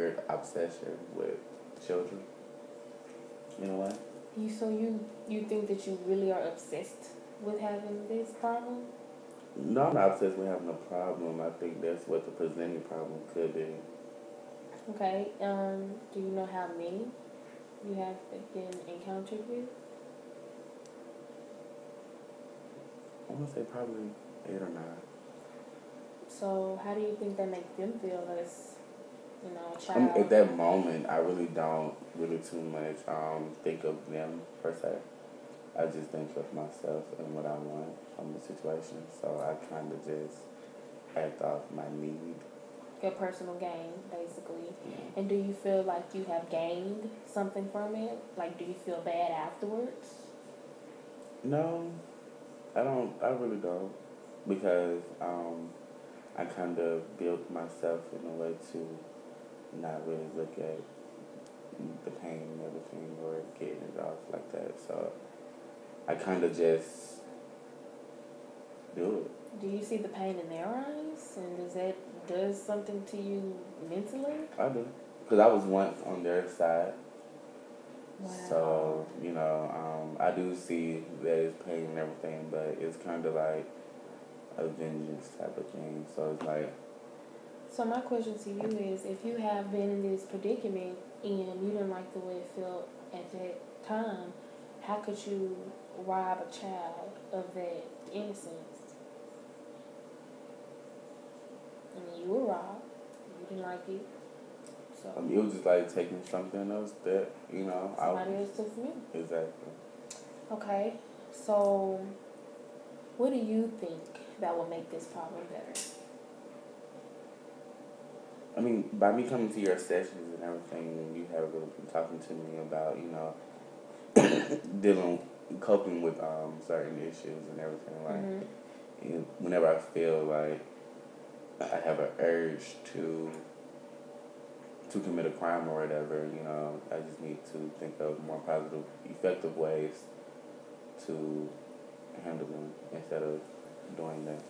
weird obsession with children in a way. You think that you really are obsessed with having this problem? No, I'm not obsessed with having a problem. I think that's what the presenting problem could be. Okay. Do you know how many you have been encountered with? I'm gonna say probably 8 or 9. So how do you think that makes them feel as, a I mean, at child? that moment, I really don't really too much think of them per se. I just think of myself and what I want from the situation. So I kind of just act off my need. Your personal gain, basically. And do you feel like you have gained something from it? Like, do you feel bad afterwards? No, I don't. I really don't because I kind of built myself in a way to not really look at the pain and everything or getting it off like that. So I kind of just do it. Do you see the pain in their eyes? And does that does something to you mentally? I do because I was once on their side. Wow. So I do see that it's pain and everything, but it's kind of like a vengeance type of thing. So it's like, So my question to you is, if you have been in this predicament and you didn't like the way it felt at that time, how could you rob a child of that innocence? I mean, you were robbed. You didn't like it. So it was just like taking something else that somebody else took from you. exactly. Okay. So what do you think that will make this problem better? I mean, by me coming to your sessions and everything, you have really been talking to me about dealing, coping with certain issues and everything. Like, Mm-hmm. whenever I feel like I have an urge to commit a crime or whatever, I just need to think of more positive, effective ways to handle them instead of doing that.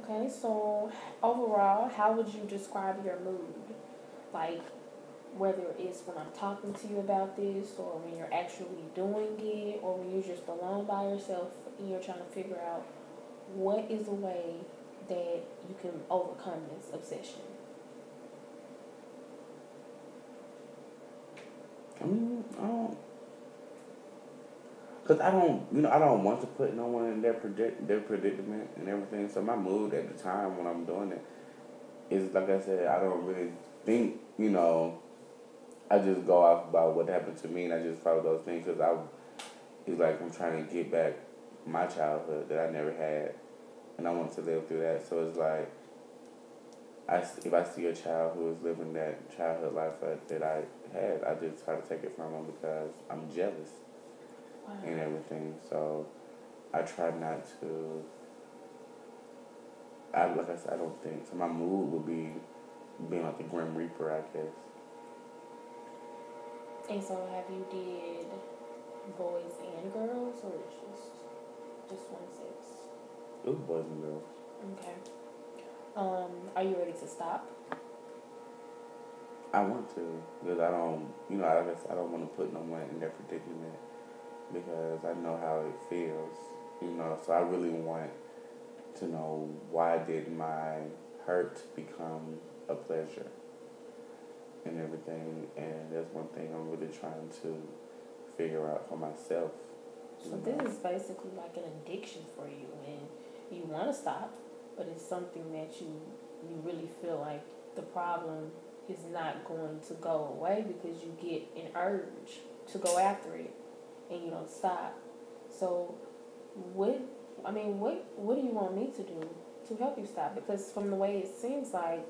Okay, so overall, how would you describe your mood? Like, whether it's when I'm talking to you about this, or when you're actually doing it, or when you're just alone by yourself and you're trying to figure out what is a way that you can overcome this obsession. I mean, I don't, cause I don't want to put no one in their predicament and everything. So my mood at the time when I'm doing it is like I said, I don't really think, I just go off about what happened to me and I just follow those things because it's like I'm trying to get back my childhood that I never had, and I want to live through that. So it's like, if I see a child who is living that childhood life that I had, I just try to take it from them because I'm jealous Wow. and everything. So I try not to. Like I said, I don't think so. My mood would be being like the Grim Reaper, I guess. And so, have you did boys and girls, or just one sex? It was boys and girls. Okay. Are you ready to stop? I want to because I don't, I guess I don't want to put no one in their predicament because I know how it feels, So I really want to know why did my hurt become a pleasure and everything, and that's one thing I'm really trying to figure out for myself. So this is basically like an addiction for you, and you want to stop, but it's something that you really feel like the problem is not going to go away because you get an urge to go after it, and you don't stop. So, what what do you want me to do to help you stop? Because from the way it seems like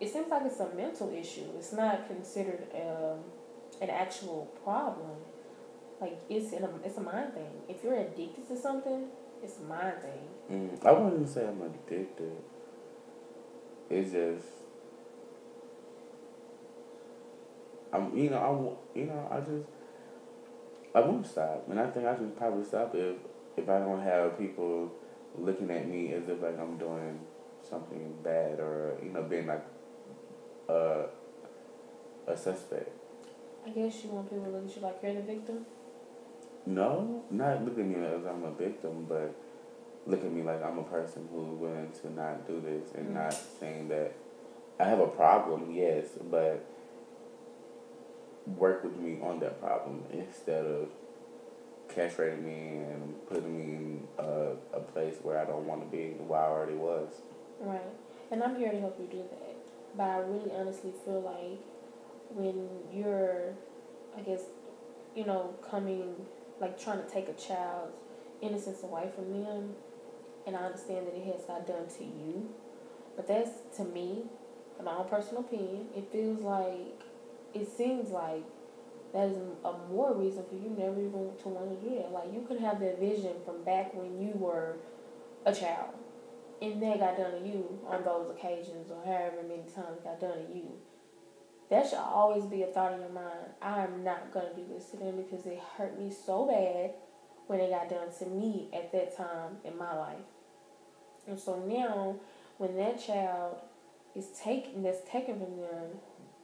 it's a mental issue. It's not considered an actual problem. Like it's a mind thing. If you're addicted to something, it's a mind thing. I wouldn't say I'm addicted. It's just I won't stop, and I think I can probably stop if I don't have people looking at me as if like I'm doing something bad or being like uh a suspect. I guess you want people to look at you like you're the victim. No, not look at me as I'm a victim, but look at me like I'm a person who's willing to not do this and not saying that I have a problem, yes, but work with me on that problem instead of castrating me and putting me in a place where I don't want to be, where I already was. Right. And I'm here to help you do that. But I really honestly feel like when you're, I guess, coming, like trying to take a child's innocence away from them, and I understand that it has not done to you, but that's, to me, in my own personal opinion, it seems like that is a more reason for you never even to want to do that. Like, you could have that vision from back when you were a child, and that got done to you on those occasions, or however many times it got done to you. That should always be a thought in your mind. I am not going to do this to them because it hurt me so bad when it got done to me at that time in my life. And so now, when that child that's taken from them,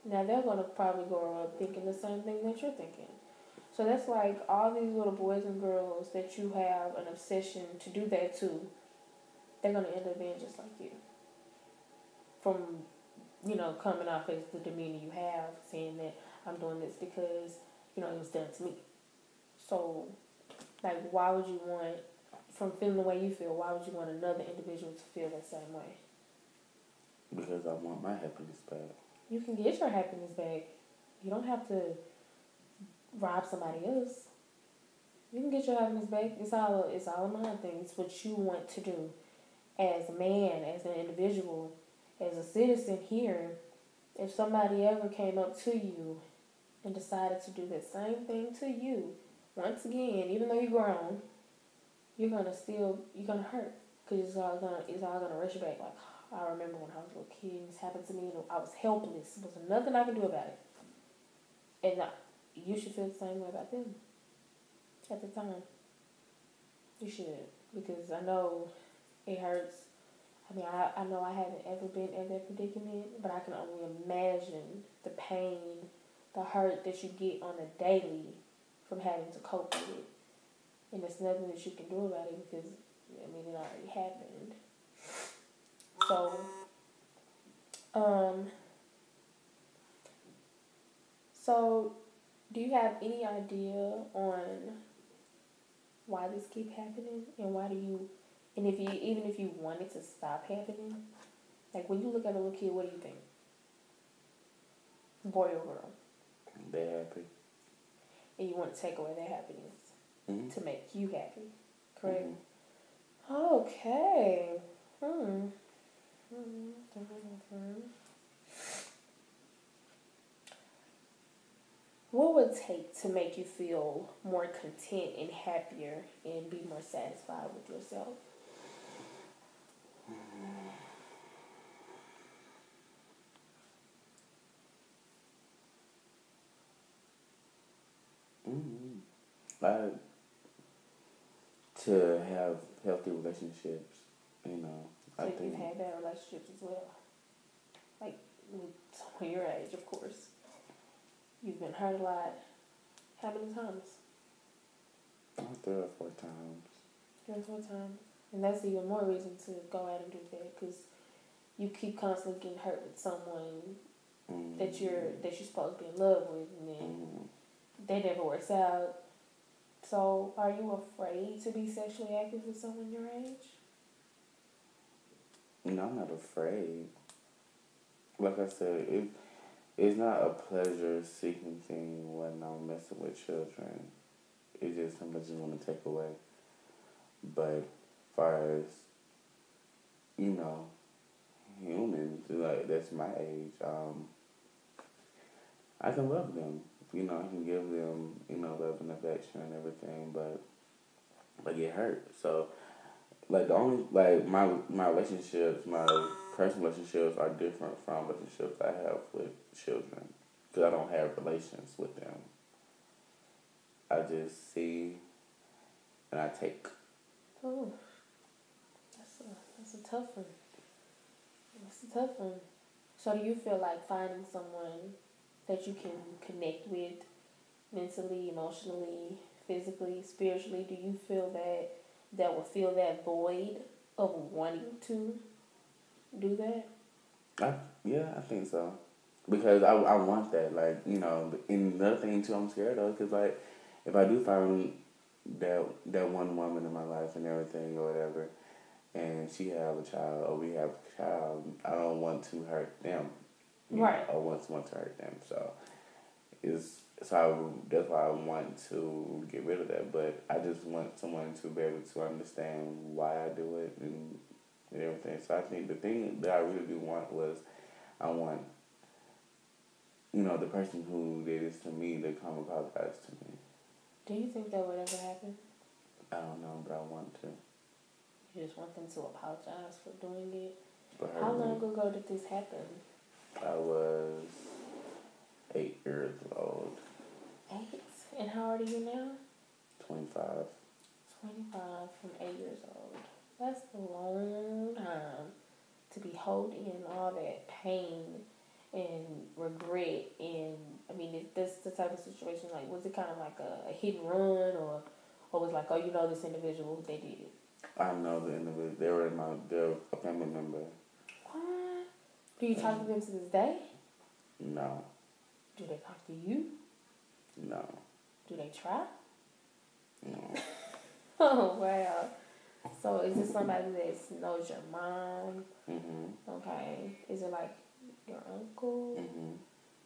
now they're going to probably grow up thinking the same thing that you're thinking. So that's like all these little boys and girls that you have an obsession to do that to, they're going to end up being just like you. From, coming off as the demeanor you have, saying that I'm doing this because, it was done to me. So, like, why would you want, from feeling the way you feel, why would you want another individual to feel that same way? Because I want my happiness back. You can get your happiness back. You don't have to rob somebody else. You can get your happiness back. It's all a mind thing. It's what you want to do as a man, as an individual, as a citizen here. If somebody ever came up to you and decided to do the same thing to you, once again, even though you're grown, you're gonna hurt, because it's all gonna rush you back. Like, I remember when I was a little kid, this happened to me, and I was helpless. There was nothing I could do about it. And you should feel the same way about them at the time. You should, because I know it hurts. I mean, I know I haven't ever been in that predicament, but I can only imagine the pain, the hurt that you get on a daily from having to cope with it. And there's nothing that you can do about it because, it already happened. So do you have any idea on why this keep happening, and even if you want it to stop happening? Like, when you look at a little kid, what do you think? Boy or girl? They're happy. And you want to take away their happiness to make you happy, correct? Okay. What would it take to make you feel more content and happier and be more satisfied with yourself? Like, to have healthy relationships, So you've had bad relationships as well? Like, with someone your age, of course. You've been hurt a lot. How many times? 3 or 4 times. 3 or 4 times. And that's even more reason to go out and do that, because you keep constantly getting hurt with someone that you're supposed to be in love with, and then that never works out. So, are you afraid to be sexually active with someone your age? No, I'm not afraid. Like I said, it's not a pleasure-seeking thing when I'm messing with children. It's just something I just want to take away. But as far as, humans, like, that's my age, I can love them. I can give them, love and affection and everything, but I get hurt. So, like, the only, like, my relationships, my personal relationships are different from relationships I have with children, because I don't have relations with them. I just see and I take. Oh, that's a tough one. That's a tough one. So do you feel like finding someone that you can connect with mentally, emotionally, physically, spiritually? Do you feel that will fill that void of wanting to do that? Yeah, I think so. Because I want that, like, and another thing too, I'm scared of, because, like, if I do find that one woman in my life and everything or whatever, and she have a child or we have a child, I don't want to hurt them. Right. I want someone to hurt them. That's why I want to get rid of that. But I just want someone to be able to understand why I do it and everything. So I think the thing that I really do want was I want the person who did this to me to come apologize to me. Do you think that would ever happen? I don't know, but I want to. You just want them to apologize for doing it? For How long ago did this happen? I was 8 years old. 8? And how old are you now? 25. 25 from 8 years old. That's a long time to be holding all that pain and regret. And I mean, this the type of situation, like, was it kind of like a hit and run, or was like, oh, this individual, they did it? I know the individual. They're a family member. What? Do you talk to them to this day? No. Do they talk to you? No. Do they try? No. Oh, wow. So is this somebody that knows your mom? Mm-hmm. Okay. Is it like your uncle? Mm-hmm.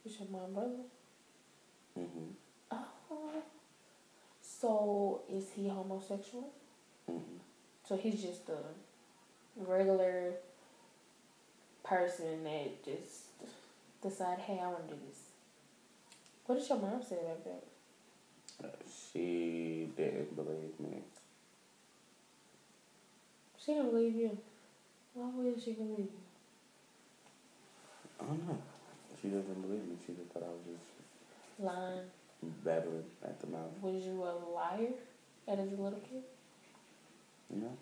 Is your mom brother? Mm-hmm. Oh. So is he homosexual? Mm-hmm. So he's just a regular person that just decide, hey, I want to do this. What did your mom say about that? She didn't believe me. She didn't believe you. Why would she believe you? I don't know. She doesn't believe me. She just thought I was just Lying. babbling at the mouth. Was you a liar as a little kid? No.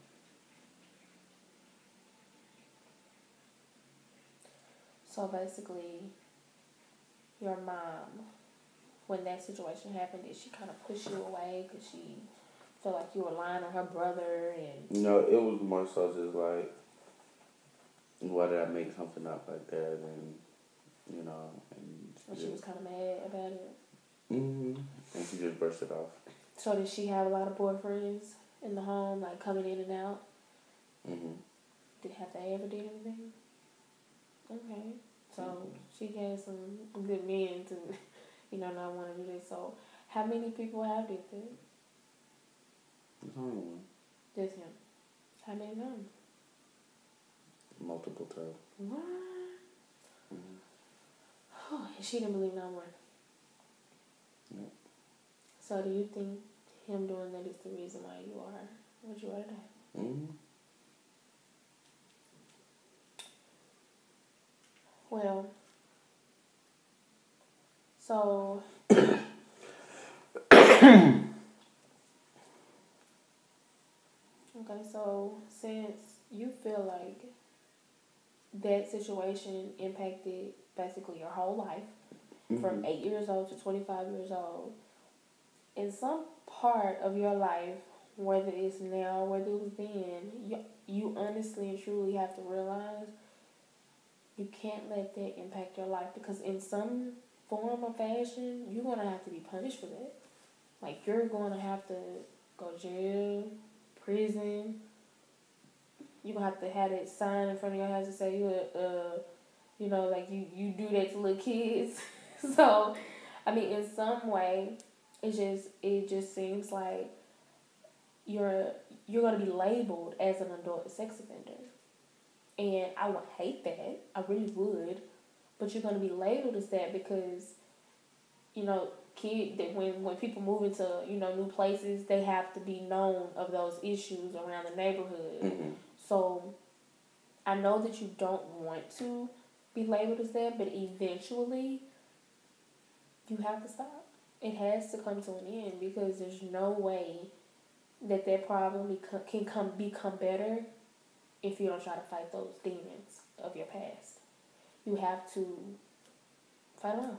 So basically, your mom, when that situation happened, did she kind of push you away because she felt like you were lying on her brother? And No, it was more so just like, why did I make something up like that? And, and she was kind of mad about it. Mm-hmm. And she just brushed it off. So did she have a lot of boyfriends in the home, like coming in and out? Mm-hmm. Have they ever did anything? Okay. So she had some good men to, not want to do this. So how many people have did that? There's only one. Just him. How many times? Multiple times. What? Mm-hmm. Oh, and she didn't believe no more. Yep. So do you think him doing that is the reason why you are what you are today? Mm-hmm. Well, so okay, so since you feel like that situation impacted basically your whole life, Mm-hmm. from 8 years old to 25 years old, in some part of your life, whether it's now, whether it was then, you honestly and truly have to realize you can't let that impact your life, because in some form or fashion, you're going to have to be punished for that. Like, you're going to have to go to jail, prison. You're going to have that sign in front of your house to say like you do that to little kids. So, I mean, in some way, it just seems like you're going to be labeled as an adult sex offender. And I would hate that. I really would. But you're going to be labeled as that because, when people move into, new places, they have to be known of those issues around the neighborhood. Mm-hmm. So I know that you don't want to be labeled as that, but eventually you have to stop. It has to come to an end, because there's no way that problem can become better if you don't try to fight those demons of your past. You have to fight them off.